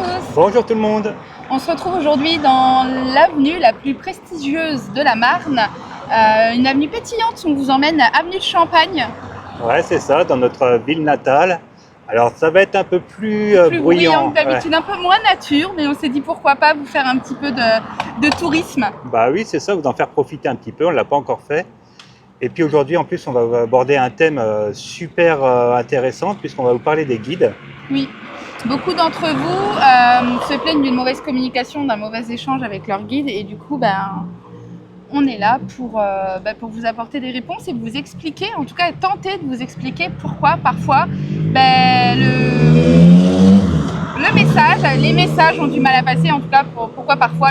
tous. Bonjour tout le monde. On se retrouve aujourd'hui dans l'avenue la plus prestigieuse de la Marne, une avenue pétillante. On vous emmène à avenue de Champagne. Ouais, c'est ça, dans notre ville natale. Alors ça va être un peu plus bruyant que d'habitude, ouais. un peu moins nature, mais on s'est dit pourquoi pas vous faire un petit peu de tourisme. Bah oui, c'est ça, vous en faire profiter un petit peu, on ne l'a pas encore fait. Et puis aujourd'hui en plus on va aborder un thème super intéressant puisqu'on va vous parler des guides. Oui. Beaucoup d'entre vous se plaignent d'une mauvaise communication, d'un mauvais échange avec leur guide et du coup, on est là pour vous apporter des réponses et vous expliquer, en tout cas tenter de vous expliquer pourquoi parfois les messages ont du mal à passer, en tout cas pourquoi parfois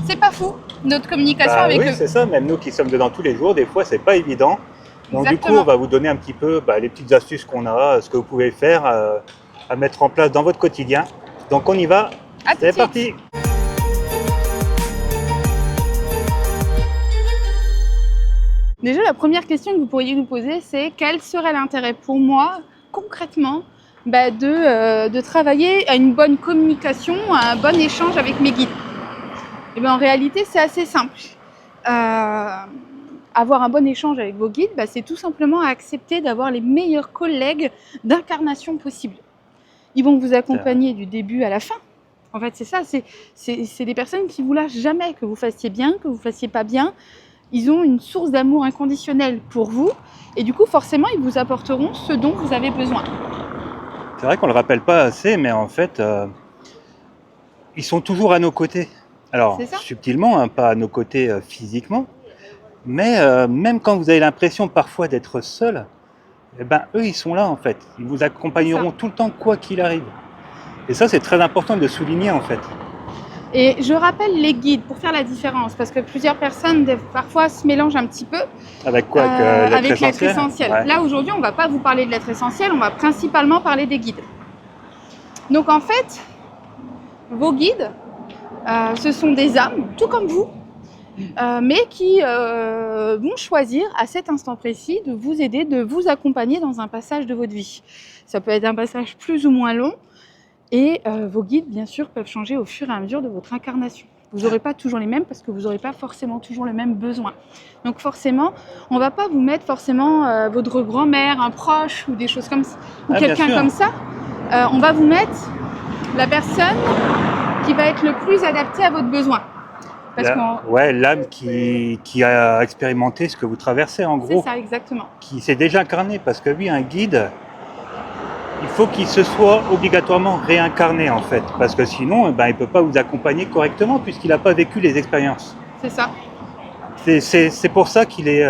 c'est pas fou notre communication avec eux. Oui, c'est ça, même nous qui sommes dedans tous les jours, des fois c'est pas évident. Donc Exactement. du coup on va vous donner un petit peu les petites astuces qu'on a, ce que vous pouvez faire à mettre en place dans votre quotidien. Donc on y va, c'est parti. Déjà, la première question que vous pourriez nous poser, c'est quel serait l'intérêt pour moi, concrètement, de travailler à une bonne communication, à un bon échange avec mes guides. Et en réalité, c'est assez simple. Avoir un bon échange avec vos guides, c'est tout simplement accepter d'avoir les meilleurs collègues d'incarnation possible. Ils vont vous accompagner du début à la fin. En fait, c'est ça, c'est des personnes qui ne vous lâchent jamais, que vous fassiez bien, que vous ne fassiez pas bien. Ils ont une source d'amour inconditionnel pour vous et du coup, forcément, ils vous apporteront ce dont vous avez besoin. C'est vrai qu'on ne le rappelle pas assez, mais en fait, ils sont toujours à nos côtés. Alors, subtilement, pas à nos côtés physiquement, mais même quand vous avez l'impression parfois d'être seul, eux, ils sont là en fait. Ils vous accompagneront tout le temps, quoi qu'il arrive. Et ça, c'est très important de le souligner en fait. Et je rappelle les guides pour faire la différence, parce que plusieurs personnes parfois se mélangent un petit peu. Avec quoi? Avec l'être essentiel. Ouais. Là, aujourd'hui, on ne va pas vous parler de l'être essentiel, on va principalement parler des guides. Donc en fait, vos guides, ce sont des âmes, tout comme vous, mais qui vont choisir à cet instant précis de vous aider, de vous accompagner dans un passage de votre vie. Ça peut être un passage plus ou moins long. Et vos guides, bien sûr, peuvent changer au fur et à mesure de votre incarnation. Vous n'aurez pas toujours les mêmes parce que vous n'aurez pas forcément toujours les mêmes besoins. Donc forcément, on ne va pas vous mettre forcément votre grand-mère, un proche ou des choses comme ça, ou quelqu'un comme ça. On va vous mettre la personne qui va être le plus adaptée à votre besoin. L'âme qui a expérimenté ce que vous traversez en gros. C'est ça, exactement. Qui s'est déjà incarné parce que oui, un guide... Il faut qu'il se soit obligatoirement réincarné en fait, parce que sinon il ne peut pas vous accompagner correctement puisqu'il n'a pas vécu les expériences. C'est ça. C'est pour ça qu'il est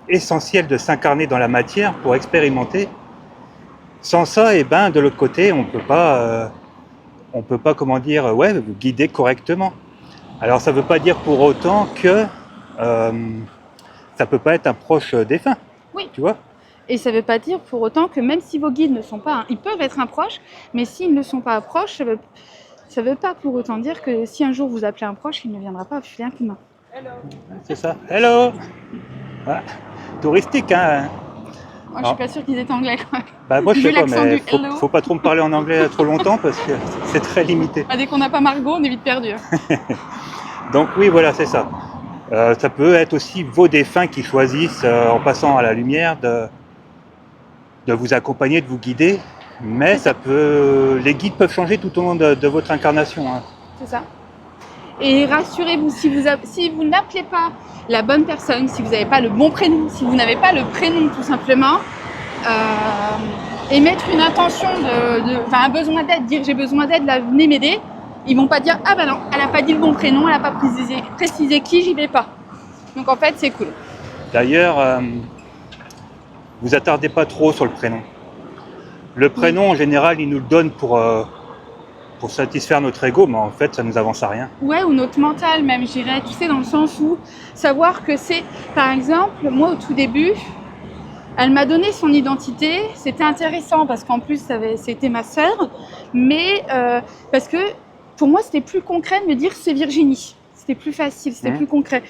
essentiel de s'incarner dans la matière pour expérimenter. Sans ça, de l'autre côté, on peut pas vous guider correctement. Alors ça ne veut pas dire pour autant que ça peut pas être un proche défunt. Oui. Tu vois. Et ça ne veut pas dire pour autant que même si vos guides ne sont pas, ils peuvent être un proche, mais s'ils ne sont pas proches, ça veut pas pour autant dire que si un jour vous appelez un proche, il ne viendra pas vous filer un coup de main. Hello. C'est ça. Hello. Ouais. Touristique, hein. Moi, je suis pas sûre qu'ils étaient anglais. Moi, je sais pas, mais faut pas trop me parler en anglais trop longtemps parce que c'est très limité. Dès qu'on n'a pas Margot, on est vite perdu. Donc oui, voilà, c'est ça. Ça peut être aussi vos défunts qui choisissent, en passant à la lumière, de vous accompagner, de vous guider, mais les guides peuvent changer tout au long de votre incarnation. Hein. C'est ça. Et rassurez-vous, si vous n'appelez pas la bonne personne, si vous n'avez pas le bon prénom, si vous n'avez pas le prénom tout simplement, et mettre une intention, un besoin d'aide, dire j'ai besoin d'aide, là venez m'aider, ils vont pas dire ah non, elle n'a pas dit le bon prénom, elle n'a pas précisé qui, j'y vais pas. Donc en fait c'est cool. D'ailleurs, vous attardez pas trop sur le prénom. Le prénom, en général, il nous le donne pour satisfaire notre ego, mais en fait, ça nous avance à rien. Ouais, ou notre mental même, je dirais, tu sais, dans le sens où savoir que c'est, par exemple, moi au tout début, elle m'a donné son identité, c'était intéressant parce qu'en plus, c'était ma sœur, mais parce que pour moi, c'était plus concret de me dire c'est Virginie. C'était plus facile, c'était plus concret.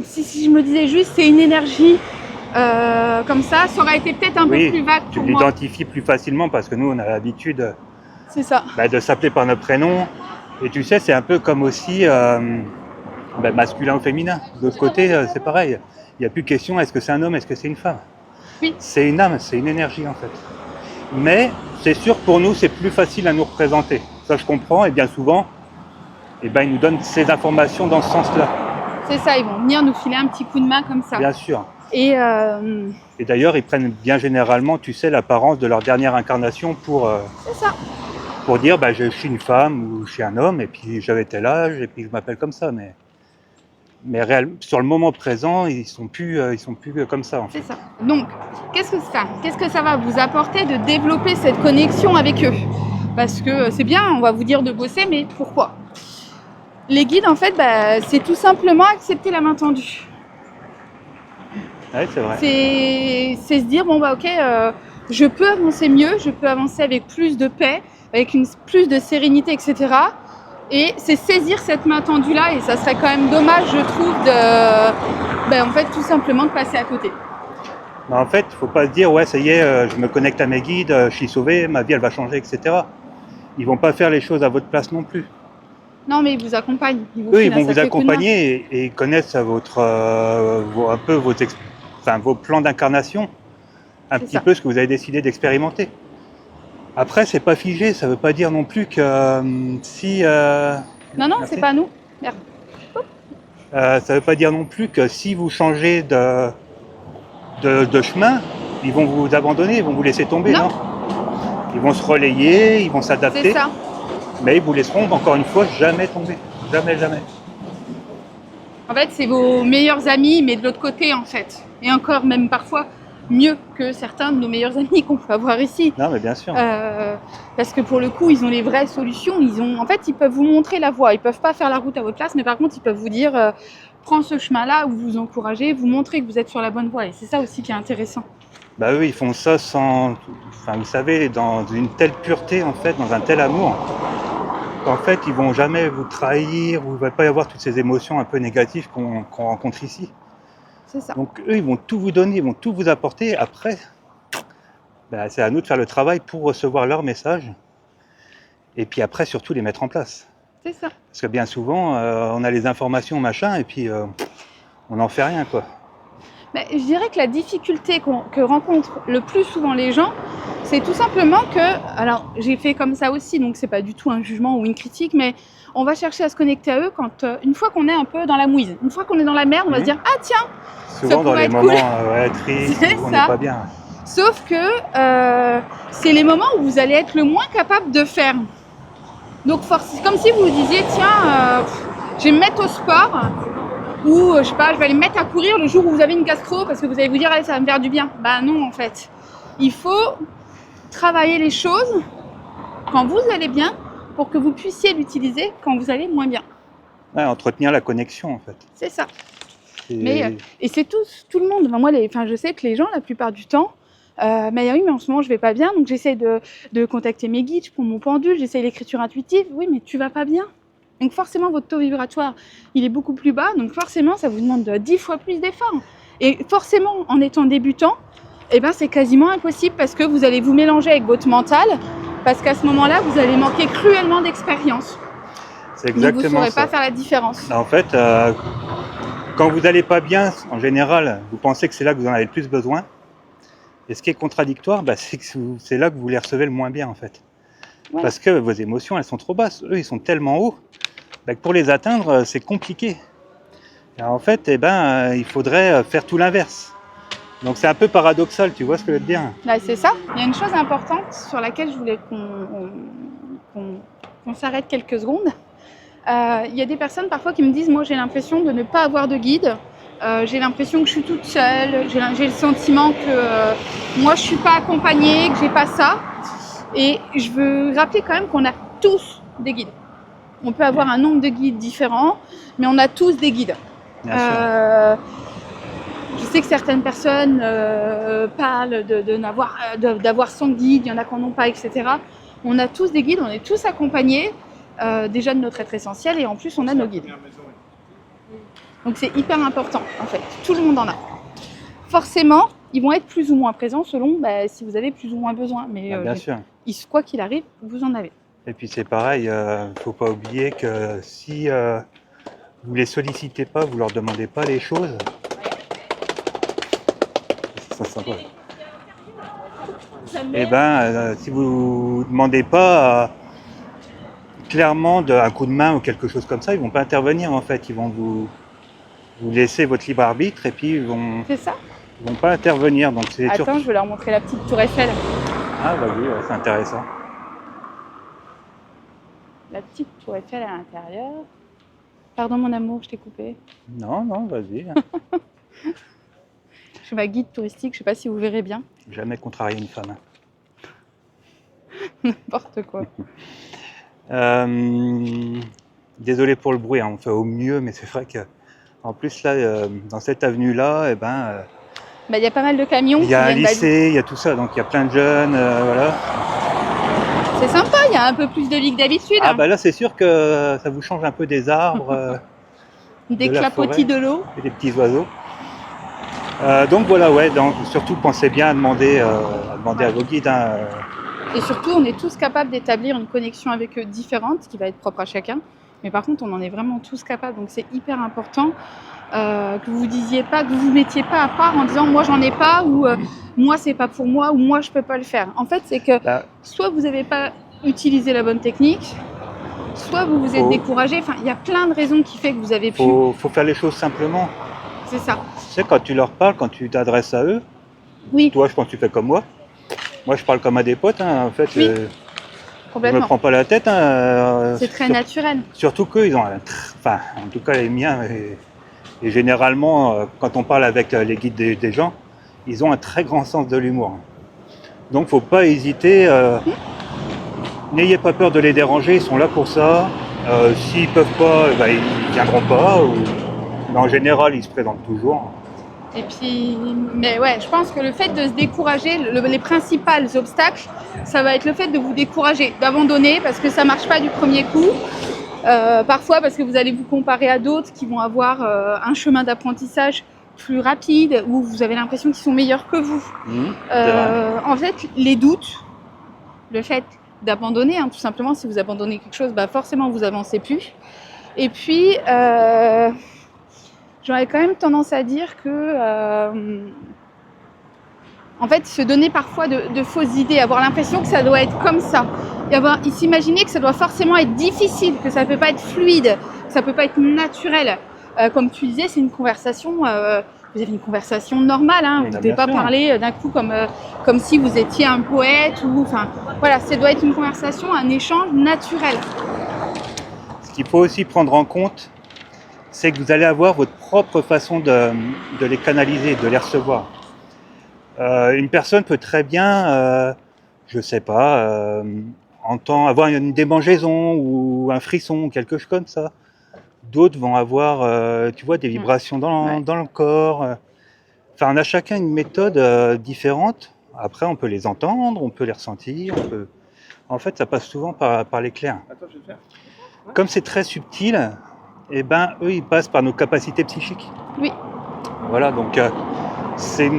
Si je me disais juste c'est une énergie, comme ça aurait été peut-être un peu plus vague pour moi. Tu l'identifies plus facilement parce que nous, on a l'habitude C'est ça. De s'appeler par notre prénom. Et tu sais, c'est un peu comme aussi masculin ou féminin. De l'autre côté, c'est pareil. Il n'y a plus question, est-ce que c'est un homme, est-ce que c'est une femme? Oui. C'est une âme, c'est une énergie en fait. Mais c'est sûr, pour nous, c'est plus facile à nous représenter. Ça, je comprends, et bien souvent, ils nous donnent ces informations dans ce sens-là. C'est ça, ils vont venir nous filer un petit coup de main comme ça. Bien sûr. Et d'ailleurs, ils prennent bien généralement, tu sais, l'apparence de leur dernière incarnation pour dire, je suis une femme ou je suis un homme, et puis j'avais tel âge, et puis je m'appelle comme ça. Mais sur le moment présent, ils sont plus comme ça. En fait. C'est ça. Donc, qu'est-ce que ça va vous apporter de développer cette connexion avec eux? Parce que c'est bien, on va vous dire de bosser, mais pourquoi? Les guides, en fait, c'est tout simplement accepter la main tendue. Oui, c'est vrai. C'est se dire, je peux avancer mieux, je peux avancer avec plus de paix, avec plus de sérénité, etc. Et c'est saisir cette main tendue-là, et ça serait quand même dommage, je trouve, tout simplement de passer à côté. En fait, il ne faut pas se dire, ouais, ça y est, je me connecte à mes guides, je suis sauvé, ma vie, elle va changer, etc. Ils ne vont pas faire les choses à votre place non plus. Non, mais ils vous accompagnent. Eux, ils vont vous accompagner et ils connaissent vos plans d'incarnation, un petit peu ce que vous avez décidé d'expérimenter. Après, c'est pas figé, ça veut pas dire non plus que si... Non, c'est pas nous. Merde. Ça veut pas dire non plus que si vous changez de chemin, ils vont vous abandonner, ils vont vous laisser tomber, non. Ils vont se relayer, ils vont s'adapter. C'est ça. Mais ils vous laisseront, encore une fois, jamais tomber. Jamais, jamais. En fait, c'est vos meilleurs amis, mais de l'autre côté, en fait. Et encore, même parfois, mieux que certains de nos meilleurs amis qu'on peut avoir ici. Non, mais bien sûr. Parce que pour le coup, ils ont les vraies solutions. Ils peuvent vous montrer la voie. Ils peuvent pas faire la route à votre place, mais par contre, ils peuvent vous dire prends ce chemin-là, ou vous encourager, vous montrer que vous êtes sur la bonne voie. Et c'est ça aussi qui est intéressant. Eux, ils font ça vous savez, dans une telle pureté, en fait, dans un tel amour, qu'en fait, ils vont jamais vous trahir, ou il va pas y avoir toutes ces émotions un peu négatives qu'on rencontre ici. C'est ça. Donc eux, ils vont tout vous donner, ils vont tout vous apporter. Après, c'est à nous de faire le travail pour recevoir leurs messages. Et puis après, surtout, les mettre en place. C'est ça. Parce que bien souvent, on a les informations, machin, et puis on n'en fait rien, quoi. Je dirais que la difficulté que rencontrent le plus souvent les gens, c'est tout simplement que, alors j'ai fait comme ça aussi, donc c'est pas du tout un jugement ou une critique, mais on va chercher à se connecter à eux quand, une fois qu'on est un peu dans la mouise, une fois qu'on est dans la merde, on va se dire ah tiens, souvent dans les moments tristes, où on n'est pas bien. Sauf que c'est les moments où vous allez être le moins capable de faire. Donc c'est comme si vous vous disiez tiens, je vais me mettre au sport. Ou je sais pas, je vais aller me mettre à courir le jour où vous avez une gastro parce que vous allez vous dire allez, ça va me faire du bien. Non, en fait. Il faut travailler les choses quand vous allez bien pour que vous puissiez l'utiliser quand vous allez moins bien. Ouais, entretenir la connexion en fait. C'est ça. Et c'est tout le monde. Je sais que les gens, la plupart du temps, mais en ce moment je vais pas bien, donc j'essaie de contacter mes guides, je prends mon pendule, j'essaie l'écriture intuitive. Oui, mais tu vas pas bien. Donc forcément, votre taux vibratoire, il est beaucoup plus bas. Donc forcément, ça vous demande 10 fois plus d'efforts. Et forcément, en étant débutant, c'est quasiment impossible parce que vous allez vous mélanger avec votre mental. Parce qu'à ce moment-là, vous allez manquer cruellement d'expérience. C'est exactement ça. Donc vous ne saurez pas faire la différence. En fait, quand vous n'allez pas bien, en général, vous pensez que c'est là que vous en avez le plus besoin. Et ce qui est contradictoire, c'est que c'est là que vous les recevez le moins bien, en fait. Ouais. Parce que vos émotions, elles sont trop basses. Eux, ils sont tellement hauts. Que pour les atteindre, c'est compliqué. Et en fait, il faudrait faire tout l'inverse. Donc c'est un peu paradoxal, tu vois ce que je veux te dire? C'est ça. Il y a une chose importante sur laquelle je voulais qu'on s'arrête quelques secondes. Il y a des personnes parfois qui me disent, moi j'ai l'impression de ne pas avoir de guide. J'ai l'impression que je suis toute seule. J'ai le sentiment que moi je suis pas accompagnée, que j'ai pas ça. Et je veux rappeler quand même qu'on a tous des guides. On peut avoir un nombre de guides différents, mais on a tous des guides. Je sais que certaines personnes parlent d'avoir 100 guides, il y en a qui n'en ont pas, etc. On a tous des guides, on est tous accompagnés déjà de notre être essentiel et en plus on a nos guides. Donc c'est hyper important en fait, tout le monde en a. Forcément, ils vont être plus ou moins présents selon si vous avez plus ou moins besoin, mais bien sûr. Quoi qu'il arrive, vous en avez. Et puis c'est pareil, faut pas oublier que si vous les sollicitez pas, vous leur demandez pas les choses, ça sent pas. Et si vous demandez pas clairement un coup de main ou quelque chose comme ça, ils vont pas intervenir en fait, ils vont vous laisser votre libre arbitre et puis ils vont pas intervenir. Donc c'est Attends, je vais leur montrer la petite tour Eiffel. Ah vas-y, ouais, c'est intéressant. La petite tour Eiffel à l'intérieur. Pardon mon amour, je t'ai coupé. Non, vas-y. Je suis ma guide touristique, je sais pas si vous verrez bien. Jamais contrarier une femme. N'importe quoi. Désolé pour le bruit, on fait au mieux, mais c'est vrai que en plus là, dans cette avenue-là, il y a pas mal de camions. Il y a un lycée, il y a tout ça, donc il y a plein de jeunes, voilà. C'est sympa, il y a un peu plus de vie que d'habitude. Ah là c'est sûr que ça vous change un peu des arbres, des clapotis de l'eau et des petits oiseaux. Donc voilà, donc surtout pensez bien à demander à vos guides. Et surtout, on est tous capables d'établir une connexion avec eux différente, qui va être propre à chacun. Mais par contre, on en est vraiment tous capables, donc c'est hyper important que vous disiez pas, que vous vous mettiez pas à part en disant moi j'en ai pas ou moi c'est pas pour moi ou moi je peux pas le faire. En fait, c'est que soit vous n'avez pas utilisé la bonne technique, soit vous vous êtes découragé. Enfin, il y a plein de raisons qui fait que vous avez pu. Faut faire les choses simplement. C'est ça. Tu sais, quand tu leur parles, quand tu t'adresses à eux, toi je pense que tu fais comme moi. Moi je parle comme à des potes, en fait. Oui. Je me prends pas la tête. C'est très naturel. Surtout qu'eux, ils ont en tout cas les miens, et généralement, quand on parle avec les guides des gens, ils ont un très grand sens de l'humour. Donc faut pas hésiter. N'ayez pas peur de les déranger, ils sont là pour ça. S'ils peuvent pas, ils viendront pas. Mais en général, ils se présentent toujours. Et puis, mais ouais, je pense que le fait de se décourager, les principaux obstacles, ça va être le fait de vous décourager, d'abandonner parce que ça marche pas du premier coup. Parfois parce que vous allez vous comparer à d'autres qui vont avoir un chemin d'apprentissage plus rapide où vous avez l'impression qu'ils sont meilleurs que vous. En fait, les doutes, le fait d'abandonner, tout simplement, si vous abandonnez quelque chose, forcément vous avancez plus. Et puis, j'aurais quand même tendance à dire que, en fait, se donner parfois de fausses idées, avoir l'impression que ça doit être comme ça, et s'imaginer que ça doit forcément être difficile, que ça ne peut pas être fluide, que ça ne peut pas être naturel. Comme tu disais, c'est une conversation, vous avez une conversation normale, vous ne devez pas parler d'un coup comme si vous étiez un poète, voilà, ça doit être une conversation, un échange naturel. Ce qu'il faut aussi prendre en compte, c'est que vous allez avoir votre propre façon de les canaliser, de les recevoir. Une personne peut très bien, je sais pas, avoir une démangeaison ou un frisson, quelque chose comme ça. D'autres vont avoir, tu vois, des vibrations dans le corps. Enfin, on a chacun une méthode différente. Après, on peut les entendre, on peut les ressentir. En fait, ça passe souvent par l'éclair. Comme c'est très subtil, eux, ils passent par nos capacités psychiques. Oui. Voilà, donc c'est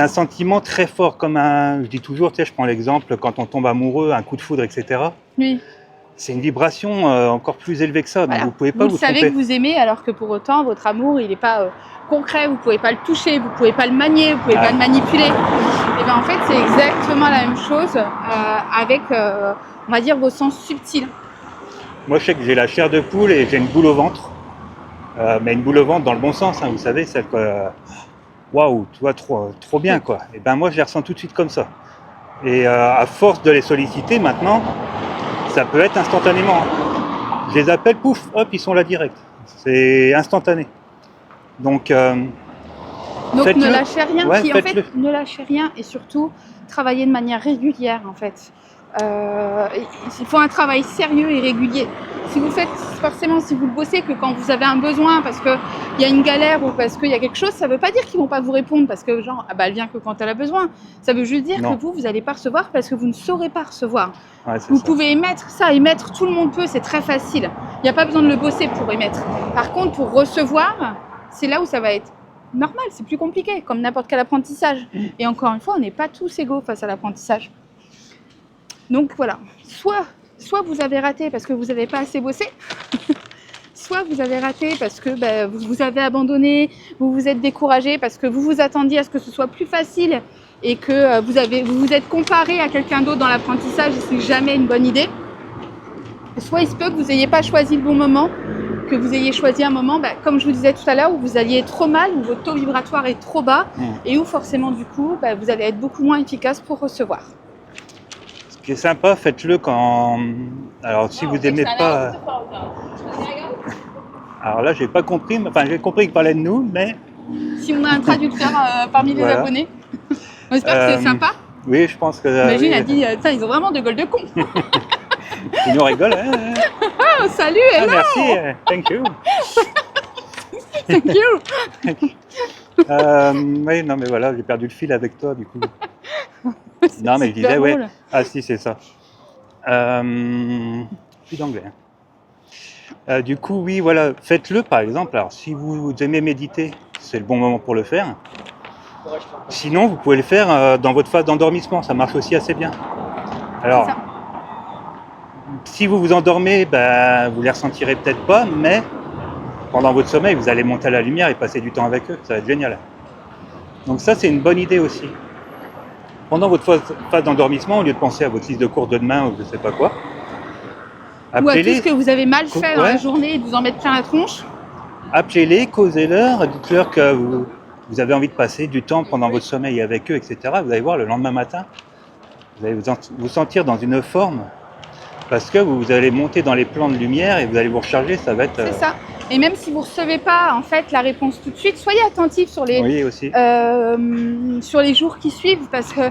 un sentiment très fort, je dis toujours, je prends l'exemple, quand on tombe amoureux, un coup de foudre, etc. Oui. C'est une vibration encore plus élevée que ça, donc vous pouvez pas vous tromper. Vous savez que vous aimez, alors que pour autant, votre amour, il n'est pas concret, vous pouvez pas le toucher, vous pouvez pas le manier, vous pouvez pas le manipuler. Et en fait, c'est exactement la même chose avec, on va dire, vos sens subtils. Moi, je sais que j'ai la chair de poule et j'ai une boule au ventre, mais une boule au ventre dans le bon sens, vous savez, celle que waouh, tu vois, trop bien, quoi. Et moi, je les ressens tout de suite comme ça. Et à force de les solliciter maintenant, ça peut être instantanément. Je les appelle, pouf, hop, ils sont là direct. C'est instantané. Donc ne lâchez rien. Ne lâchez rien et surtout travaillez de manière régulière, en fait. Il faut un travail sérieux et régulier. Si vous le bossez que quand vous avez un besoin, parce qu'il y a une galère ou parce qu'il y a quelque chose, ça ne veut pas dire qu'ils ne vont pas vous répondre parce que elle vient que quand elle a besoin. Ça veut juste dire que vous n'allez pas recevoir parce que vous ne saurez pas recevoir. Vous pouvez émettre ça, émettre, tout le monde peut, c'est très facile. Il n'y a pas besoin de le bosser pour émettre. Par contre, pour recevoir, c'est là où ça va être normal, c'est plus compliqué, comme n'importe quel apprentissage. Et encore une fois, on n'est pas tous égaux face à l'apprentissage. Donc voilà, soit vous avez raté parce que vous n'avez pas assez bossé, soit vous avez raté parce que vous avez abandonné, vous vous êtes découragé parce que vous vous attendiez à ce que ce soit plus facile et que vous vous êtes comparé à quelqu'un d'autre dans l'apprentissage et c'est jamais une bonne idée. Soit il se peut que vous n'ayez pas choisi le bon moment, que vous ayez choisi un moment, comme je vous disais tout à l'heure, où vous alliez trop mal, où votre taux vibratoire est trop bas et où forcément du coup, vous allez être beaucoup moins efficace pour recevoir. Ce qui est sympa, faites-le quand... Alors si vous n'aimez pas... Alors là, j'ai pas compris, enfin j'ai compris qu'il parlait de nous, mais... Si on a un traducteur parmi les abonnés, j'espère que c'est sympa. Oui, je pense que... Imagine, oui. a dit, ils ont vraiment de gueule de con. Ils nous rigolent, hein. Oh, salut, hello. Merci, thank you. Thank you. Oui, non mais voilà, j'ai perdu le fil avec toi, du coup. Non, mais je disais, ouais. Ah si, c'est ça. Plus d'anglais. Du coup, oui, voilà, faites-le par exemple. Alors, si vous aimez méditer, c'est le bon moment pour le faire. Sinon, vous pouvez le faire dans votre phase d'endormissement, ça marche aussi assez bien. Alors, si vous vous endormez, vous les ressentirez peut-être pas, mais pendant votre sommeil, vous allez monter à la lumière et passer du temps avec eux, ça va être génial. Donc ça, c'est une bonne idée aussi. Pendant votre phase d'endormissement, au lieu de penser à votre liste de courses de demain ou je ne sais pas quoi, ou à tout ce que vous avez mal fait dans la journée et de vous en mettre plein la tronche. Appelez-les, causez-leur, dites-leur que vous avez envie de passer du temps pendant votre sommeil avec eux, etc. Vous allez voir, le lendemain matin, vous allez vous sentir dans une forme parce que vous allez monter dans les plans de lumière et vous allez vous recharger, ça va être... C'est ça. Et même si vous ne recevez pas en fait la réponse tout de suite, soyez attentifs sur les, sur les jours qui suivent parce que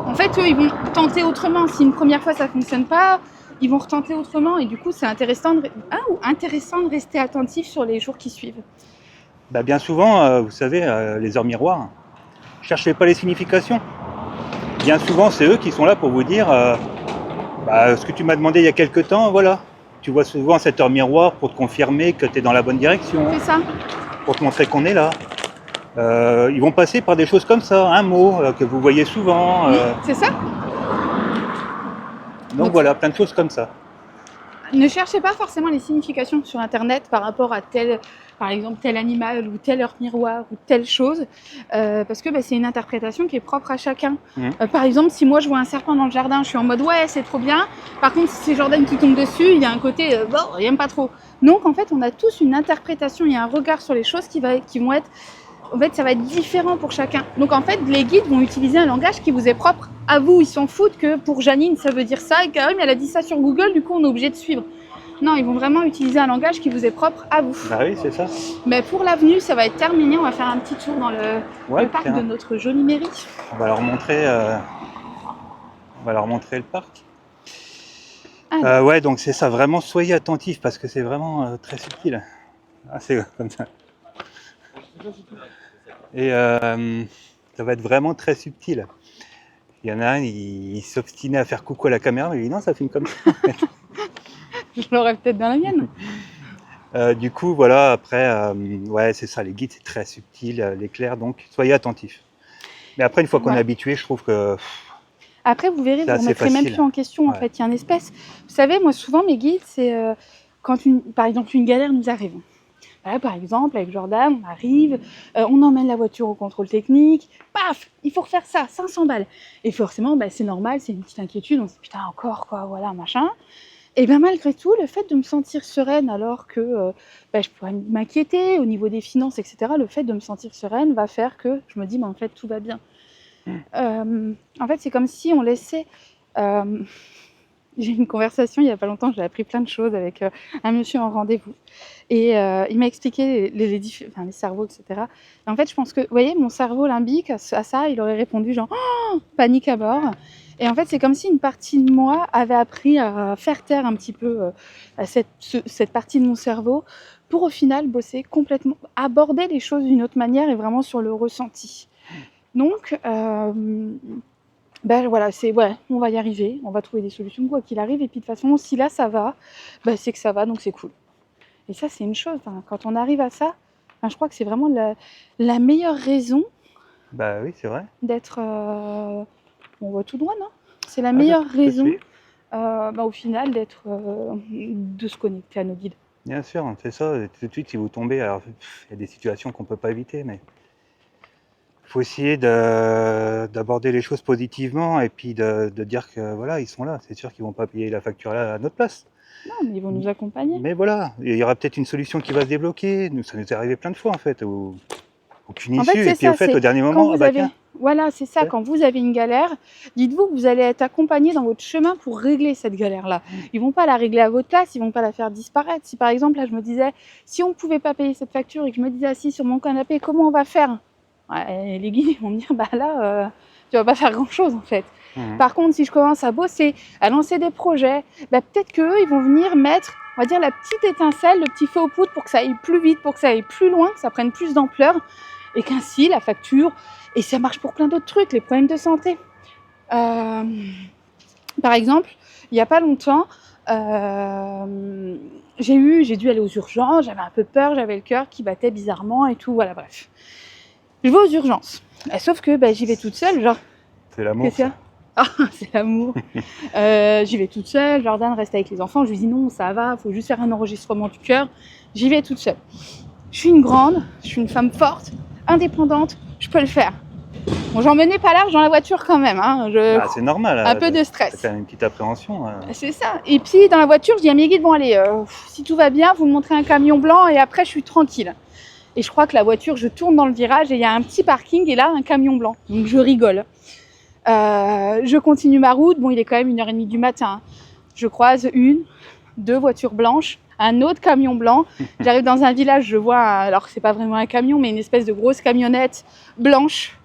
en fait, eux, ils vont tenter autrement. Si une première fois ça ne fonctionne pas, ils vont retenter autrement et du coup, c'est intéressant de rester attentif sur les jours qui suivent. Bien souvent, vous savez, les heures miroirs, cherchez pas les significations. Bien souvent, c'est eux qui sont là pour vous dire ce que tu m'as demandé il y a quelques temps, voilà. Tu vois souvent cette heure miroir pour te confirmer que tu es dans la bonne direction. C'est ça. Pour te montrer qu'on est là. Ils vont passer par des choses comme ça, un mot que vous voyez souvent. C'est ça. Donc voilà, plein de choses comme ça. Ne cherchez pas forcément les significations sur Internet par rapport à par exemple tel animal ou telle heure miroir ou telle chose, parce que c'est une interprétation qui est propre à chacun. Par exemple, si moi je vois un serpent dans le jardin, je suis en mode ouais c'est trop bien. Par contre, si c'est Jordan qui tombe dessus, il y a un côté il n'aime pas trop. Donc en fait, on a tous une interprétation, il y a un regard sur les choses qui vont être... En fait, ça va être différent pour chacun. Donc en fait, les guides vont utiliser un langage qui vous est propre à vous. Ils s'en foutent que pour Janine, ça veut dire ça, et que mais elle a dit ça sur Google, du coup on est obligé de suivre. Non, ils vont vraiment utiliser un langage qui vous est propre à vous. Bah oui, c'est ça. Mais pour l'avenue, ça va être terminé. On va faire un petit tour dans le parc de notre jolie mairie. On va leur montrer, le parc. Ouais, donc c'est ça. Vraiment, soyez attentifs parce que c'est vraiment très subtil. Ah, c'est comme ça. Et ça va être vraiment très subtil. Il y en a un, il s'obstinait à faire coucou à la caméra, mais il dit non, ça filme comme ça. Je l'aurais peut-être dans la mienne. Du coup, voilà, après, ouais, c'est ça, les guides, c'est très subtil, l'éclair, donc soyez attentifs. Mais après, une fois qu'on est habitué, je trouve que... Après, vous verrez, vous ne remettrez même plus en question, en fait. Il y a une espèce... Vous savez, moi, souvent, mes guides, c'est quand, par exemple, une galère nous arrive. Voilà, par exemple, avec Jordan, on arrive, on emmène la voiture au contrôle technique, paf, il faut refaire ça, 500 balles. Et forcément, c'est normal, c'est une petite inquiétude, on se dit putain, encore quoi, voilà, machin. Et bien malgré tout, le fait de me sentir sereine alors que je pourrais m'inquiéter au niveau des finances, etc., le fait de me sentir sereine va faire que je me dis, en fait, tout va bien. En fait, c'est comme si on laissait... J'ai eu une conversation il n'y a pas longtemps, j'ai appris plein de choses avec un monsieur en rendez-vous. Et il m'a expliqué les cerveaux, etc. Et en fait, je pense que, vous voyez, mon cerveau limbique, à ça, il aurait répondu genre oh, « panique à bord ». Et en fait, c'est comme si une partie de moi avait appris à faire taire un petit peu cette partie de mon cerveau pour au final bosser complètement, aborder les choses d'une autre manière et vraiment sur le ressenti. Donc... voilà, on va y arriver, on va trouver des solutions quoi qu'il arrive, et puis de toute façon, si là ça va, c'est que ça va, donc c'est cool. Et ça, c'est une chose, quand on arrive à ça, je crois que c'est vraiment la meilleure raison oui, c'est vrai. d'être... on voit tout droit, non ? C'est la meilleure raison, au final, de se connecter à nos guides. Bien sûr, on fait ça. Et tout de suite, si vous tombez, alors il y a des situations qu'on ne peut pas éviter, mais il faut essayer d'aborder les choses positivement et puis de dire que voilà, ils sont là. C'est sûr qu'ils ne vont pas payer la facture là à notre place. Non, mais ils vont nous accompagner. Mais voilà, il y aura peut-être une solution qui va se débloquer. Ça nous est arrivé plein de fois en fait, où aucune issue. Et puis au dernier moment, voilà, c'est ça. Quand vous avez une galère, dites-vous que vous allez être accompagné dans votre chemin pour régler cette galère-là. Ils vont pas la régler à votre place, ils vont pas la faire disparaître. Si par exemple, là, je me disais, si on pouvait pas payer cette facture et que je me disais assis sur mon canapé, comment on va faire ? Et les guides vont me dire, tu vas pas faire grand-chose en fait. Par contre, si je commence à bosser, à lancer des projets, peut-être qu'eux, ils vont venir mettre, on va dire, la petite étincelle, le petit feu aux poudres pour que ça aille plus vite, pour que ça aille plus loin, que ça prenne plus d'ampleur. Et qu'ainsi, la facture, et ça marche pour plein d'autres trucs, les problèmes de santé. Par exemple, il n'y a pas longtemps, j'ai dû aller aux urgences, j'avais un peu peur, j'avais le cœur qui battait bizarrement et tout, voilà, bref. Je vais aux urgences, sauf que j'y vais toute seule, genre... C'est l'amour. C'est l'amour. J'y vais toute seule, Jordan reste avec les enfants, je lui dis non, ça va, il faut juste faire un enregistrement du cœur. J'y vais toute seule. Je suis une grande, je suis une femme forte, indépendante, je peux le faire. Bon, j'en menais pas large dans la voiture quand même. C'est normal. Un peu de stress. C'est une petite appréhension. C'est ça. Et puis dans la voiture, je dis à mes guides, bon allez, si tout va bien, vous me montrez un camion blanc et après je suis tranquille. Et je crois que la voiture, je tourne dans le virage et il y a un petit parking et là, un camion blanc. Donc je rigole. Je continue ma route. Bon, il est quand même 1h30 du matin. Je croise 2 voitures blanches, un autre camion blanc. J'arrive dans un village, je vois, alors c'est pas vraiment un camion, mais une espèce de grosse camionnette blanche.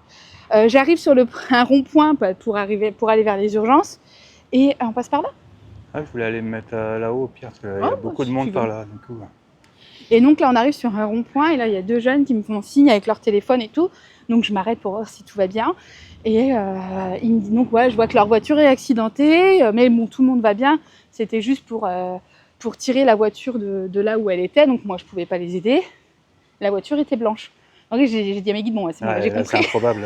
J'arrive sur un rond-point pour aller vers les urgences et on passe par là. Je voulais aller me mettre là-haut au pire, parce qu'il y a beaucoup de monde par là. Du coup. Et donc là, on arrive sur un rond-point et là, il y a 2 jeunes qui me font signe avec leur téléphone et tout. Donc je m'arrête pour voir si tout va bien. Et ils me disent donc je vois que leur voiture est accidentée, mais bon, tout le monde va bien. C'était juste pour tirer la voiture de là où elle était. Donc moi, je pouvais pas les aider. La voiture était blanche. Donc j'ai dit à mes guides, bon, c'est bon, j'ai compris. C'est improbable.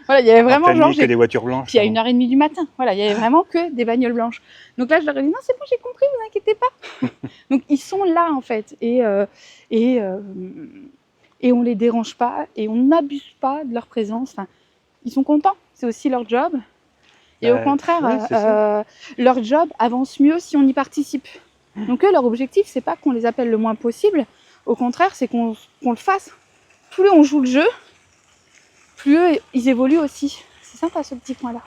Voilà, il y avait vraiment que des voitures blanches. Puis à 1h30 du matin, voilà, il y avait vraiment que des bagnoles blanches. Donc là, je leur ai dit, non, c'est bon, j'ai compris, vous inquiétez pas. Donc ils sont là, en fait. Et on les dérange pas, et on n'abuse pas de leur présence. Enfin, ils sont contents, c'est aussi leur job. Et au contraire, leur job avance mieux si on y participe. Donc eux, leur objectif, c'est pas qu'on les appelle le moins possible. Au contraire, c'est qu'on le fasse. Plus on joue le jeu, plus eux, ils évoluent aussi. C'est sympa ce petit point-là.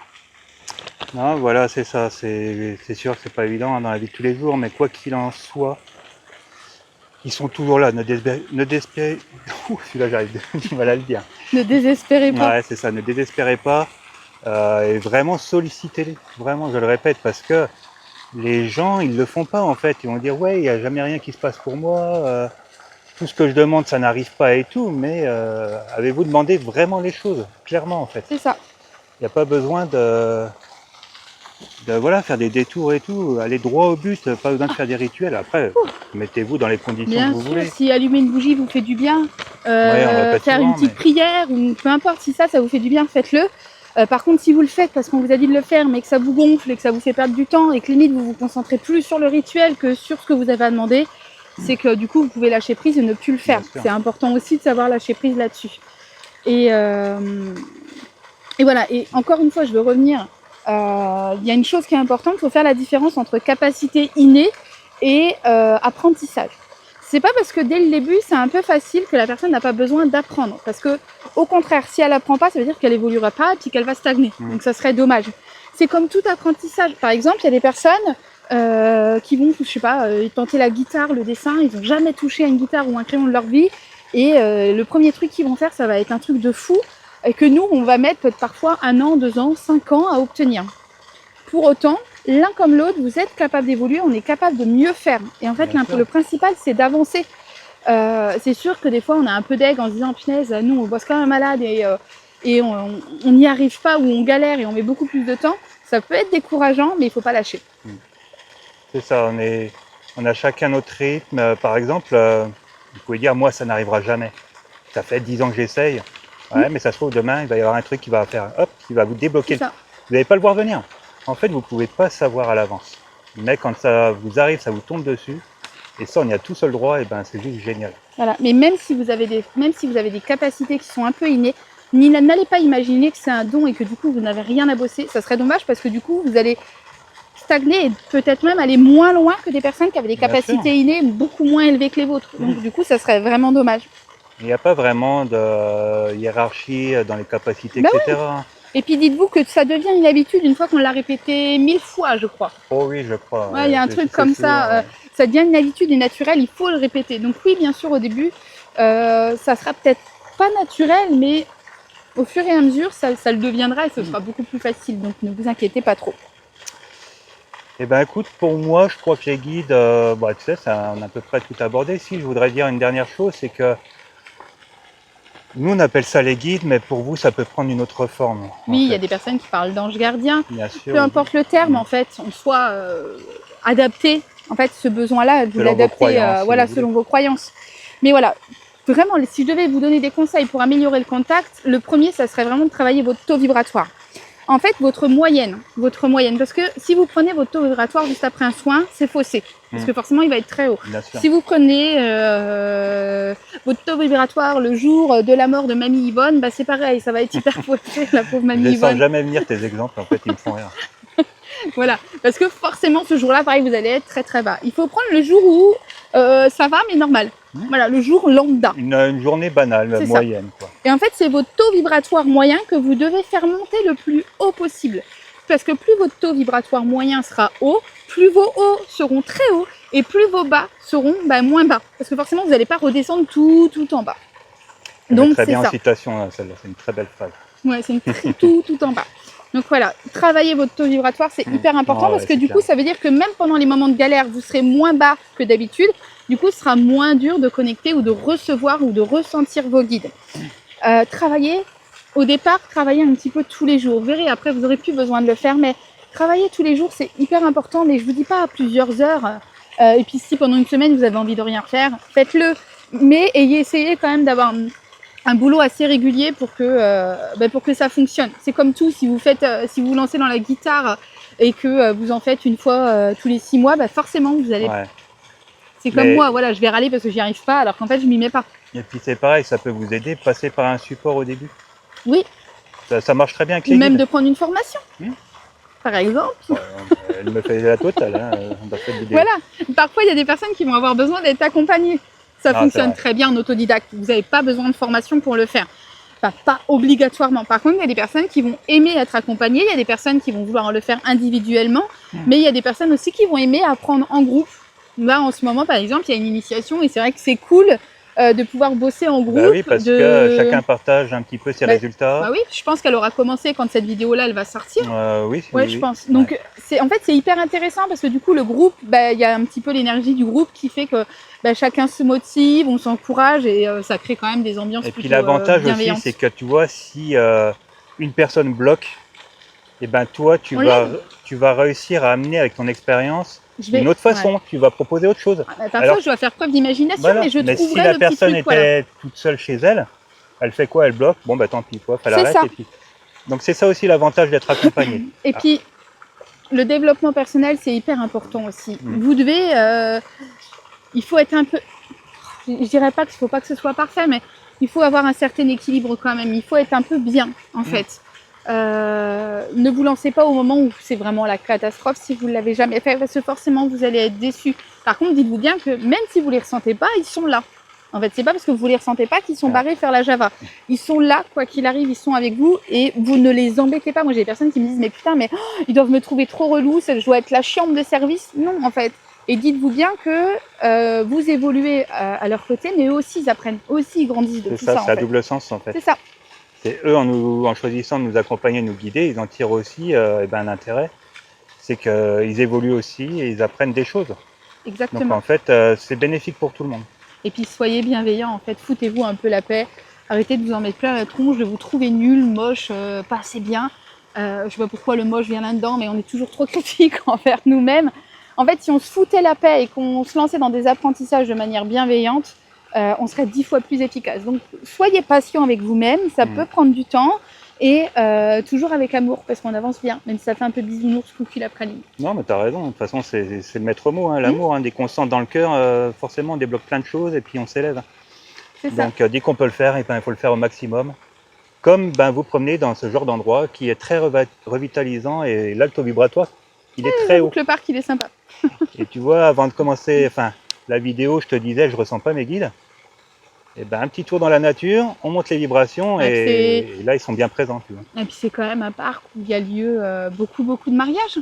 Non, voilà, c'est ça. C'est sûr que c'est pas évident dans la vie de tous les jours, mais quoi qu'il en soit, ils sont toujours là. Ne désespérez... Celui-là, j'arrive du mal à le dire. Ne désespérez pas. Ouais, c'est ça. Ne désespérez pas. Et vraiment sollicitez-les. Vraiment, je le répète, parce que les gens, ils le font pas en fait. Ils vont dire ouais, il n'y a jamais rien qui se passe pour moi. Tout ce que je demande, ça n'arrive pas et tout. Mais avez-vous demandé vraiment les choses, clairement en fait. C'est ça. Il n'y a pas besoin de faire des détours et tout. Aller droit au but. Pas besoin de faire des rituels. Après, mettez-vous dans les conditions que vous voulez. Si allumer une bougie vous fait du bien, faire une petite prière ou peu importe, si ça vous fait du bien, faites-le. Par contre, si vous le faites parce qu'on vous a dit de le faire, mais que ça vous gonfle et que ça vous fait perdre du temps et que limite vous vous concentrez plus sur le rituel que sur ce que vous avez à demander, c'est que du coup vous pouvez lâcher prise et ne plus le faire. C'est important aussi de savoir lâcher prise là-dessus. Et voilà. Et encore une fois, je veux revenir. Il y a une chose qui est importante, il faut faire la différence entre capacité innée et apprentissage. C'est pas parce que dès le début c'est un peu facile que la personne n'a pas besoin d'apprendre. Parce que au contraire, si elle apprend pas, ça veut dire qu'elle évoluera pas et puis qu'elle va stagner. Donc ça serait dommage. C'est comme tout apprentissage. Par exemple, il y a des personnes qui vont, je sais pas, tenter la guitare, le dessin, ils n'ont jamais touché à une guitare ou un crayon de leur vie. Et le premier truc qu'ils vont faire, ça va être un truc de fou et que nous, on va mettre peut-être parfois 1 an, 2 ans, 5 ans à obtenir. Pour autant, l'un comme l'autre, vous êtes capable d'évoluer, on est capable de mieux faire. Et en fait, le principal, c'est d'avancer. C'est sûr que des fois, on a un peu d'aigle en se disant, punaise, nous, on bosse quand même malade et on n'y arrive pas ou on galère et on met beaucoup plus de temps. Ça peut être décourageant, mais il ne faut pas lâcher. C'est ça, on a chacun notre rythme. Par exemple, vous pouvez dire, moi, ça n'arrivera jamais. Ça fait 10 ans que j'essaye. Ouais, mais ça se trouve, demain, il va y avoir un truc qui va faire, hop, qui va vous débloquer. Vous n'allez pas le voir venir. en fait, vous ne pouvez pas savoir à l'avance. Mais quand ça vous arrive, ça vous tombe dessus, et ça, on y a tout seul droit, et ben c'est juste génial. Voilà, mais même si vous avez des capacités qui sont un peu innées, n'allez pas imaginer que c'est un don et que du coup, vous n'avez rien à bosser. Ça serait dommage parce que du coup, vous allez stagner et peut-être même aller moins loin que des personnes qui avaient des capacités innées beaucoup moins élevées que les vôtres. Donc du coup, ça serait vraiment dommage. Il n'y a pas vraiment de hiérarchie dans les capacités, etc. Ouais. Et puis dites-vous que ça devient une habitude une fois qu'on l'a répété 1000 fois, je crois. Oh oui, je crois. Ouais, il y a un truc comme ça, ça devient une habitude et naturel, il faut le répéter. Donc oui, bien sûr, au début, ça sera peut-être pas naturel, mais au fur et à mesure, ça le deviendra et ce sera beaucoup plus facile. Donc ne vous inquiétez pas trop. Eh ben écoute, pour moi, je crois que les guides, tu sais, on a à peu près tout abordé. Si, je voudrais dire une dernière chose, c'est que nous, on appelle ça les guides, mais pour vous, ça peut prendre une autre forme. Oui, il y a des personnes qui parlent d'anges gardiens. Bien sûr, peu importe le terme, en fait, on soit adapté. En fait, ce besoin-là, vous l'adaptez selon vos croyances. Mais voilà, vraiment, si je devais vous donner des conseils pour améliorer le contact, le premier, ça serait vraiment de travailler votre taux vibratoire. En fait, votre moyenne, parce que si vous prenez votre taux vibratoire juste après un soin, c'est faussé, parce que forcément, il va être très haut. Si vous prenez votre taux vibratoire le jour de la mort de Mamie Yvonne, c'est pareil, ça va être hyper faussé, la pauvre Mamie Yvonne. Je ne sens jamais venir tes exemples, en fait, ils me font rire. Voilà, parce que forcément, ce jour-là, pareil, vous allez être très très bas. Il faut prendre le jour où ça va, mais normal. Voilà, le jour lambda. Une journée banale, moyenne. Quoi. Et en fait, c'est votre taux vibratoire moyen que vous devez faire monter le plus haut possible. Parce que plus votre taux vibratoire moyen sera haut, plus vos hauts seront très hauts et plus vos bas seront moins bas. Parce que forcément, vous n'allez pas redescendre tout en bas. Donc, très bien en citation, celle-là, c'est une très belle phrase. Ouais, c'est tout en bas. Donc voilà, travailler votre taux vibratoire, c'est hyper important parce que du coup, ça veut dire que même pendant les moments de galère, vous serez moins bas que d'habitude. Du coup, ce sera moins dur de connecter ou de recevoir ou de ressentir vos guides. Travaillez un petit peu tous les jours. Vous verrez, après, vous n'aurez plus besoin de le faire, mais travailler tous les jours, c'est hyper important. Mais je ne vous dis pas à plusieurs heures. Et puis si pendant une semaine, vous avez envie de rien faire, faites-le. Mais essayez quand même d'avoir un boulot assez régulier pour que ça fonctionne. C'est comme tout, si vous lancez dans la guitare et que vous en faites une fois tous les 6 mois, forcément vous allez... Ouais. C'est comme moi, voilà, je vais râler parce que j'y arrive pas, alors qu'en fait je m'y mets pas. Et puis c'est pareil, ça peut vous aider, passer par un support au début. Oui. Ça marche très bien avec les même guides. De prendre une formation, par exemple. Elle me fait la totale, hein. Voilà, parfois il y a des personnes qui vont avoir besoin d'être accompagnées. Ça fonctionne très bien en autodidacte. Vous n'avez pas besoin de formation pour le faire. Enfin, pas obligatoirement. Par contre, il y a des personnes qui vont aimer être accompagnées. Il y a des personnes qui vont vouloir le faire individuellement. Mais il y a des personnes aussi qui vont aimer apprendre en groupe. Là, en ce moment, par exemple, il y a une initiation et c'est vrai que c'est cool de pouvoir bosser en groupe. Oui, parce que chacun partage un petit peu ses résultats. Oui, je pense qu'elle aura commencé quand cette vidéo-là, elle va sortir. Oui, je pense. Donc, en fait, c'est hyper intéressant parce que du coup, le groupe, il y a un petit peu l'énergie du groupe qui fait que chacun se motive, on s'encourage et ça crée quand même des ambiances plutôt bienveillantes. Et puis l'avantage aussi, c'est que tu vois, si une personne bloque, et toi, tu vas réussir à amener avec ton expérience une autre façon, tu vas proposer autre chose. Parfois, je dois faire preuve d'imagination, mais je trouverai si la personne était toute seule chez elle, elle fait quoi? Elle bloque, bon tant pis, elle arrête. Et puis... Donc c'est ça aussi l'avantage d'être accompagné. Et puis, le développement personnel, c'est hyper important aussi. Vous devez... il faut être un peu... Je dirais pas qu'il ne faut pas que ce soit parfait, mais il faut avoir un certain équilibre quand même. Il faut être un peu bien, en fait. Ne vous lancez pas au moment où c'est vraiment la catastrophe si vous ne l'avez jamais fait, parce que forcément vous allez être déçus. Par contre, dites-vous bien que même si vous ne les ressentez pas, ils sont là. En fait, c'est pas parce que vous ne les ressentez pas qu'ils sont barrés faire la Java. Ils sont là, quoi qu'il arrive, ils sont avec vous et vous ne les embêtez pas. Moi, j'ai des personnes qui me disent mais putain, ils doivent me trouver trop relou, je dois être la chiante de service. Non, en fait. Et dites-vous bien que vous évoluez à leur côté, mais eux aussi ils apprennent, aussi ils grandissent de tout ça. C'est à double sens en fait. C'est ça. C'est eux, en choisissant de nous accompagner, de nous guider, ils en tirent aussi un intérêt. C'est qu'ils évoluent aussi et ils apprennent des choses. Exactement. Donc en fait, c'est bénéfique pour tout le monde. Et puis soyez bienveillants, en fait, foutez-vous un peu la paix. Arrêtez de vous en mettre plein la tronche, de vous trouver nul, moche, pas assez bien. Je sais pas pourquoi le moche vient là-dedans, mais on est toujours trop critiques envers nous-mêmes. En fait, si on se foutait la paix et qu'on se lançait dans des apprentissages de manière bienveillante, on serait 10 fois plus efficace. Donc, soyez patient avec vous-même, ça peut prendre du temps. Et toujours avec amour, parce qu'on avance bien, même si ça fait un peu bisounours, coucou la praline. Non, mais t'as raison, de toute façon, c'est le maître mot, hein, l'amour. Dès qu'on sent dans le cœur, forcément, on débloque plein de choses et puis on s'élève. Donc, dès qu'on peut le faire, il faut le faire au maximum. Comme vous promenez dans ce genre d'endroit qui est très revitalisant et là, le taux vibratoire, il est très haut. Le parc, il est sympa. Et tu vois, avant de commencer la vidéo, je te disais, je ressens pas mes guides. Et un petit tour dans la nature, on monte les vibrations et là, ils sont bien présents. Tu vois. Et puis, c'est quand même un parc où il y a lieu beaucoup de mariages.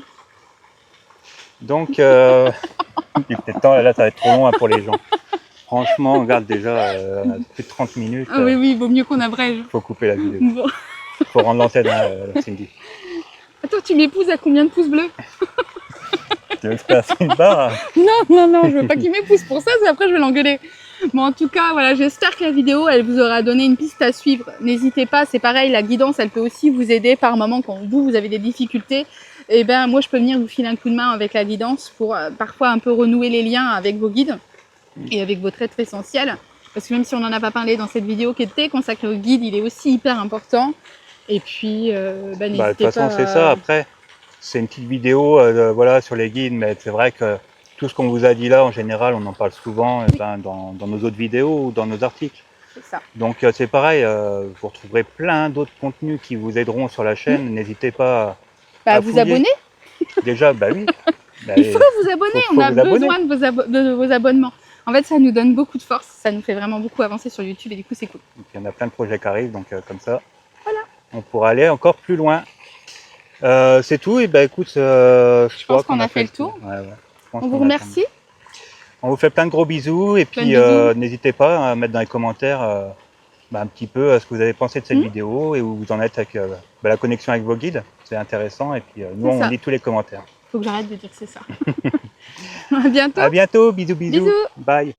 Donc, il est peut-être temps, là, ça va être trop long pour les gens. Franchement, on regarde déjà plus de 30 minutes. Oui, il vaut mieux qu'on abrège. Il faut couper la vidéo. Bon. Il faut rendre l'antenne, Cindy. Attends, tu m'épouses à combien de pouces bleus? Tu veux faire une barre? Non, je veux pas qu'il m'épouse pour ça, après je vais l'engueuler. Bon, en tout cas, voilà, j'espère que la vidéo, elle vous aura donné une piste à suivre. N'hésitez pas, c'est pareil, la guidance, elle peut aussi vous aider par moment quand vous avez des difficultés. Et moi, je peux venir vous filer un coup de main avec la guidance pour parfois un peu renouer les liens avec vos guides et avec votre être essentiel. Parce que même si on n'en a pas parlé dans cette vidéo qui était consacrée aux guides, il est aussi hyper important. Et puis, n'hésitez pas. De toute façon, c'est ça. Après, c'est une petite vidéo voilà, sur les guides, mais c'est vrai que tout ce qu'on vous a dit là, en général, on en parle souvent dans nos autres vidéos ou dans nos articles. C'est ça. Donc c'est pareil, vous retrouverez plein d'autres contenus qui vous aideront sur la chaîne. N'hésitez pas à vous abonner. Déjà, oui. Il faut vous abonner, on a besoin de vos abonnements. En fait, ça nous donne beaucoup de force, ça nous fait vraiment beaucoup avancer sur YouTube et du coup, c'est cool. Et puis, il y en a plein de projets qui arrivent, donc comme ça, voilà. On pourra aller encore plus loin. C'est tout, et écoute, je pense qu'on a fait le tour. Ouais. On vous remercie. On vous fait plein de gros bisous, et puis n'hésitez pas à mettre dans les commentaires un petit peu ce que vous avez pensé de cette vidéo et où vous en êtes avec la connexion avec vos guides. C'est intéressant, et puis nous, on lit tous les commentaires. Faut que j'arrête de dire c'est ça. À bientôt. À bientôt, bisous. Bisous. Bye.